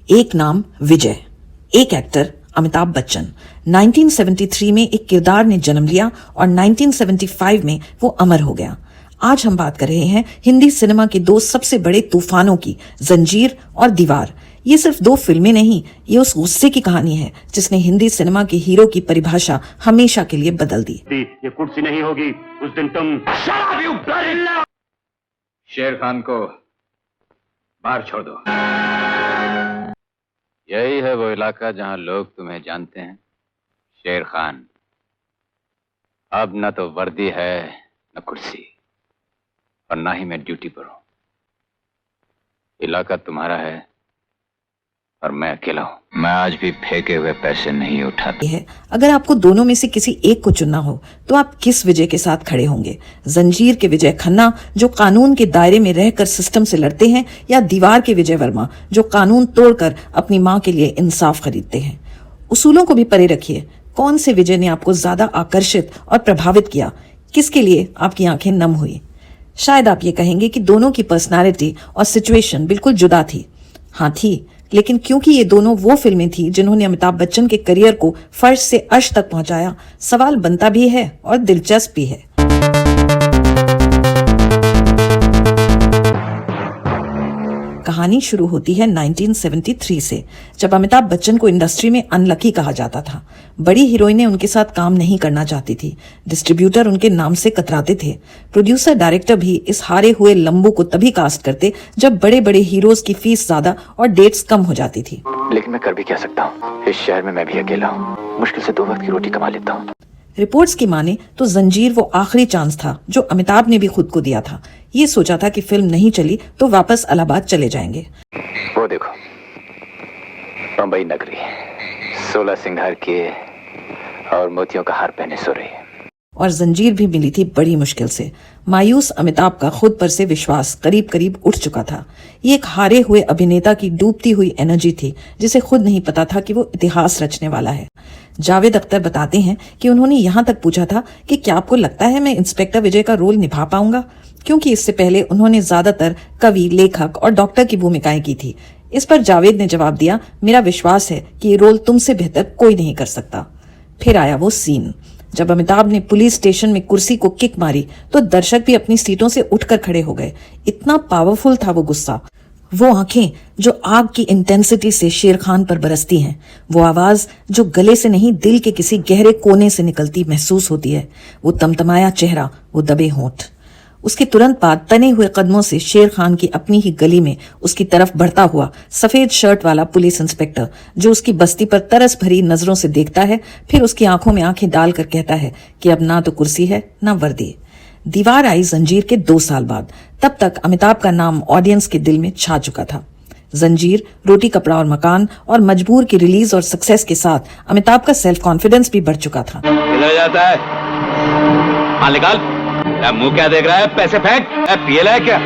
एक नाम विजय, एक एक्टर अमिताभ बच्चन। 1973 में एक किरदार ने जन्म लिया और 1975 में वो अमर हो गया। आज हम बात कर रहे हैं हिंदी सिनेमा के दो सबसे बड़े तूफानों की, जंजीर और दीवार। ये सिर्फ दो फिल्में नहीं, ये उस गुस्से की कहानी है जिसने हिंदी सिनेमा के हीरो की परिभाषा हमेशा के लिए बदल दी। ये कुर्सी नहीं होगी उस दिन तुम शेर खान को बाहर छोड़ दो। यही है वो इलाका जहां लोग तुम्हें जानते हैं, शेर खान। अब न तो वर्दी है न कुर्सी, और ना ही मैं ड्यूटी पर हूं। इलाका तुम्हारा है और मैं अकेला हूं। मैं आज भी फेंके हुए पैसे नहीं उठाता। है अगर आपको दोनों में से किसी एक को चुनना हो तो आप किस विजय के साथ खड़े होंगे? जंजीर के विजय खन्ना जो कानून के दायरे में रहकर सिस्टम से लड़ते हैं, या दीवार के विजय वर्मा जो कानून तोड़कर अपनी मां के लिए इंसाफ खरीदते हैं? उसूलों को भी परे रखिए, कौन से विजय ने आपको ज्यादा आकर्षित और प्रभावित किया? किसके लिए आपकी आंखें नम हुई? शायद आप ये कहेंगे कि दोनों की पर्सनालिटी और सिचुएशन बिल्कुल जुदा थी। हाँ थी, लेकिन क्योंकि ये दोनों वो फिल्में थी जिन्होंने अमिताभ बच्चन के करियर को फर्श से अर्श तक पहुंचाया, सवाल बनता भी है और दिलचस्प भी है। कहानी शुरू होती है 1973 से, जब अमिताभ बच्चन को इंडस्ट्री में अनलकी कहा जाता था। बड़ी हीरोइनें उनके साथ काम नहीं करना चाहती थी, डिस्ट्रीब्यूटर उनके नाम से कतराते थे, प्रोड्यूसर डायरेक्टर भी इस हारे हुए लंबू को तभी कास्ट करते जब बड़े बड़े हीरोज की फीस ज्यादा और डेट्स कम हो जाती थी। लेकिन मैं कर भी क्या सकता हूँ, इस शहर में मैं भी अकेला हूँ, मुश्किल से 2 वक्त की रोटी कमा लेता हूँ। रिपोर्ट्स की माने तो जंजीर वो आखिरी चांस था जो अमिताभ ने भी खुद को दिया था। ये सोचा था कि फिल्म नहीं चली तो वापस इलाहाबाद चले जाएंगे। वो देखो, बंबई नगरी 16 सिंगार किए और मोतियों का हार पहने सो रही है। और जंजीर भी मिली थी बड़ी मुश्किल से। मायूस अमिताभ का खुद पर से विश्वास करीब करीब उठ चुका था। ये एक हारे हुए अभिनेता की डूबती हुई एनर्जी थी जिसे खुद नहीं पता था कि वो इतिहास रचने वाला है। जावेद अख्तर बताते हैं कि उन्होंने यहाँ तक पूछा था कि क्या आपको लगता है मैं इंस्पेक्टर विजय का रोल निभा पाऊंगा, क्योंकि इससे पहले उन्होंने ज्यादातर कवि, लेखक और डॉक्टर की भूमिकाएं की थी। इस पर जावेद ने जवाब दिया, मेरा विश्वास है कि ये रोल तुमसे बेहतर कोई नहीं कर सकता। फिर आया वो सीन जब अमिताभ ने पुलिस स्टेशन में कुर्सी को किक मारी तो दर्शक भी अपनी सीटों से उठकर खड़े हो गए। इतना पावरफुल था वो गुस्सा, वो आंखें जो आग की इंटेंसिटी से शेर खान पर बरसती हैं, वो आवाज जो गले से नहीं दिल के किसी गहरे कोने से निकलती महसूस होती है, वो तमतमाया चेहरा, वो दबे होंठ। उसके तुरंत बाद तने हुए कदमों से शेर खान की अपनी ही गली में उसकी तरफ बढ़ता हुआ सफेद शर्ट वाला पुलिस इंस्पेक्टर जो उसकी बस्ती पर तरस भरी नजरों से देखता है, फिर उसकी आंखों में आंखें डालकर कहता है कि अब ना तो कुर्सी है ना वर्दी। दीवार आई जंजीर के 2 साल बाद। तब तक अमिताभ का नाम ऑडियंस के दिल में छा चुका था। जंजीर, रोटी कपड़ा और मकान और मजबूर की रिलीज और सक्सेस के साथ अमिताभ का सेल्फ कॉन्फिडेंस भी बढ़ चुका था। किधर जाता है? हाँ निकाल। मुंह क्या देख रहा है? पैसे फेंक। पिए है क्या?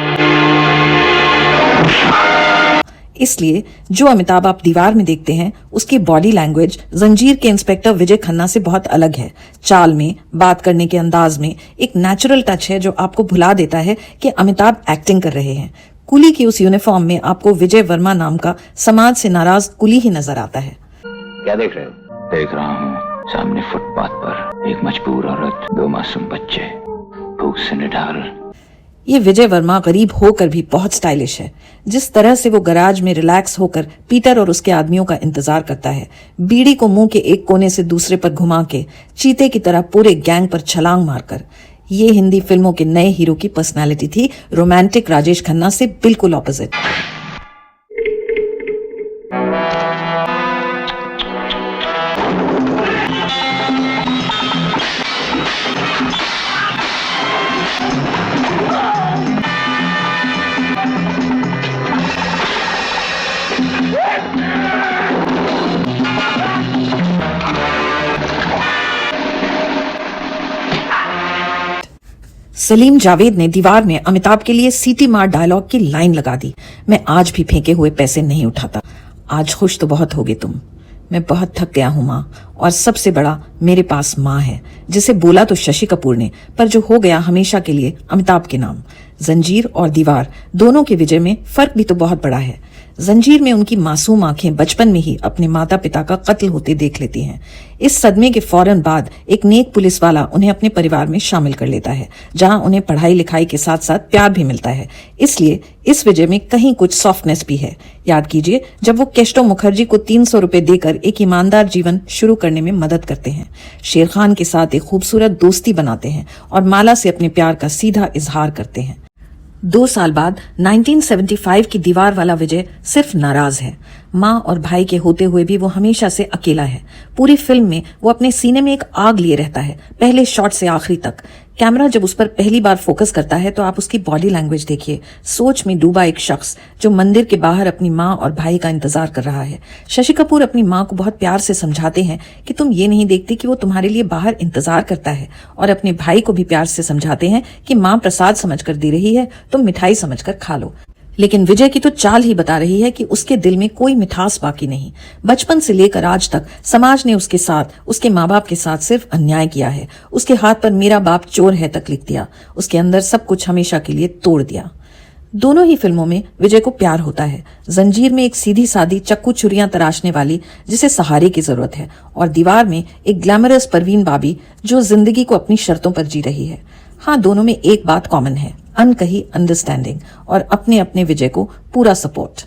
इसलिए जो अमिताभ आप दीवार में देखते हैं उसकी बॉडी लैंग्वेज जंजीर के इंस्पेक्टर विजय खन्ना से बहुत अलग है। चाल में, बात करने के अंदाज में एक नेचुरल टच है जो आपको भुला देता है कि अमिताभ एक्टिंग कर रहे हैं। कुली की उस यूनिफॉर्म में आपको विजय वर्मा नाम का समाज से नाराज कुली ही नजर आता है। क्या देख रहे हो? देख रहा हूँ सामने फुटपाथ पर एक मजबूर औरत, 2 मासूम बच्चे भूख से निढाल। ये विजय वर्मा गरीब होकर भी बहुत स्टाइलिश है। जिस तरह से वो गराज में रिलैक्स होकर पीटर और उसके आदमियों का इंतजार करता है, बीड़ी को मुंह के एक कोने से दूसरे पर घुमा के, चीते की तरह पूरे गैंग पर छलांग मारकर, ये हिंदी फिल्मों के नए हीरो की पर्सनालिटी थी, रोमांटिक राजेश खन्ना से बिल्कुल ऑपोजिट। सलीम जावेद ने दीवार में अमिताभ के लिए सीटी मार डायलॉग की लाइन लगा दी, मैं आज भी फेंके हुए पैसे नहीं उठाता। आज खुश तो बहुत होगे तुम, मैं बहुत थक गया हूं माँ, और सबसे बड़ा मेरे पास माँ है, जिसे बोला तो शशि कपूर ने, पर जो हो गया हमेशा के लिए अमिताभ के नाम। जंजीर और दीवार दोनों के विजय में फर्क भी तो बहुत बड़ा है। जंजीर में उनकी मासूम आंखें बचपन में ही अपने माता पिता का कत्ल होते देख लेती हैं। इस सदमे के फौरन बाद एक नेक पुलिस वाला उन्हें अपने परिवार में शामिल कर लेता है, जहां उन्हें पढ़ाई लिखाई के साथ साथ प्यार भी मिलता है। इसलिए इस विजय में कहीं कुछ सॉफ्टनेस भी है। याद कीजिए जब वो केस्टो मुखर्जी को 300 रुपए देकर एक ईमानदार जीवन शुरू करने में मदद करते हैं, शेर खान के साथ एक खूबसूरत दोस्ती बनाते हैं और माला से अपने प्यार का सीधा इजहार करते हैं। 2 साल बाद 1975 की दीवार वाला विजय सिर्फ नाराज है। माँ और भाई के होते हुए भी वो हमेशा से अकेला है। पूरी फिल्म में वो अपने सीने में एक आग लिए रहता है, पहले शॉट से आखिरी तक। कैमरा जब उस पर पहली बार फोकस करता है तो आप उसकी बॉडी लैंग्वेज देखिए। सोच में डूबा एक शख्स जो मंदिर के बाहर अपनी माँ और भाई का इंतजार कर रहा है। शशि कपूर अपनी माँ को बहुत प्यार से समझाते हैं कि तुम ये नहीं देखती कि वो तुम्हारे लिए बाहर इंतजार करता है, और अपने भाई को भी प्यार से समझाते हैं कि माँ प्रसाद समझकर दे रही है, तुम मिठाई समझकर खा लो। लेकिन विजय की तो चाल ही बता रही है कि उसके दिल में कोई मिठास बाकी नहीं। बचपन से लेकर आज तक समाज ने उसके साथ, उसके माँ बाप के साथ सिर्फ अन्याय किया है। उसके हाथ पर मेरा बाप चोर है तक लिख दिया। उसके अंदर सब कुछ हमेशा के लिए तोड़ दिया। दोनों ही फिल्मों में विजय को प्यार होता है। जंजीर में एक सीधी सादी चक्कू छुरियां तराशने वाली जिसे सहारे की जरूरत है, और दीवार में एक ग्लैमरस परवीन बाबी जो जिंदगी को अपनी शर्तों पर जी रही है। हाँ, दोनों में एक बात कॉमन है, अनकही अंडरस्टैंडिंग और अपने अपने विजय को पूरा सपोर्ट।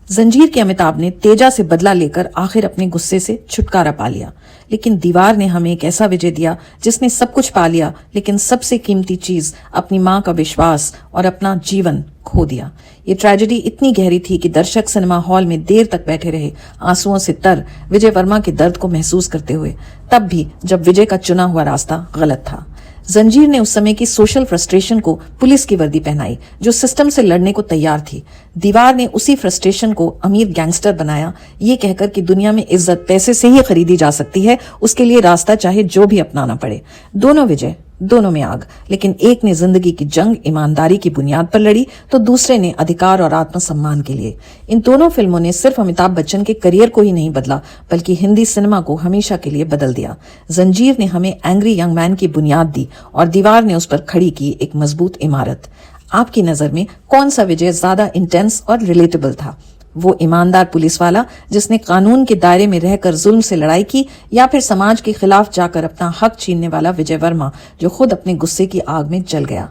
जंजीर के अमिताभ ने तेजा से बदला लेकर आखिर अपने गुस्से से छुटकारा पा लिया, लेकिन दीवार ने हमें एक ऐसा विजय दिया जिसने सब कुछ पा लिया, लेकिन सबसे कीमती चीज अपनी माँ का विश्वास और अपना जीवन खो दिया। ये ट्रेजेडी इतनी गहरी थी कि दर्शक सिनेमा हॉल में देर तक बैठे रहे, आंसुओं से तर विजय वर्मा के दर्द को महसूस करते हुए, तब भी जब विजय का चुना हुआ रास्ता गलत था। जंजीर ने उस समय की सोशल फ्रस्ट्रेशन को पुलिस की वर्दी पहनाई जो सिस्टम से लड़ने को तैयार थी। दीवार ने उसी फ्रस्ट्रेशन को अमीर गैंगस्टर बनाया, ये कहकर कि दुनिया में इज्जत पैसे से ही खरीदी जा सकती है, उसके लिए रास्ता चाहे जो भी अपनाना पड़े। दोनों विजय, दोनों में आग, लेकिन एक ने जिंदगी की जंग ईमानदारी की बुनियाद पर लड़ी तो दूसरे ने अधिकार और आत्मसम्मान के लिए। इन दोनों फिल्मों ने सिर्फ अमिताभ बच्चन के करियर को ही नहीं बदला, बल्कि हिंदी सिनेमा को हमेशा के लिए बदल दिया। जंजीर ने हमें एंग्री यंग मैन की बुनियाद दी और दीवार ने उस पर खड़ी की एक मजबूत इमारत। आपकी नजर में कौन सा विजय ज्यादा इंटेंस और रिलेटेबल था? वो ईमानदार पुलिस वाला जिसने कानून के दायरे में रहकर जुल्म से लड़ाई की, या फिर समाज के खिलाफ जाकर अपना हक छीनने वाला विजय वर्मा जो खुद अपने गुस्से की आग में जल गया?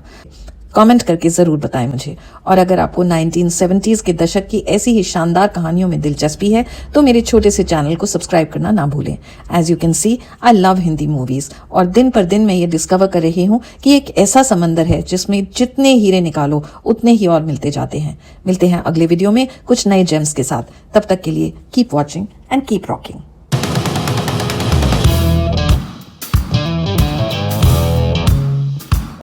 कमेंट करके जरूर बताएं मुझे। और अगर आपको 1970s के दशक की ऐसी ही शानदार कहानियों में दिलचस्पी है तो मेरे छोटे से चैनल को सब्सक्राइब करना ना भूलें। As you can see, I love Hindi movies, और दिन पर दिन मैं ये डिस्कवर कर रही हूँ कि एक ऐसा समंदर है जिसमें जितने हीरे निकालो उतने ही और मिलते जाते हैं। मिलते हैं अगले वीडियो में कुछ नए जेम्स के साथ। तब तक के लिए keep watching and keep rocking.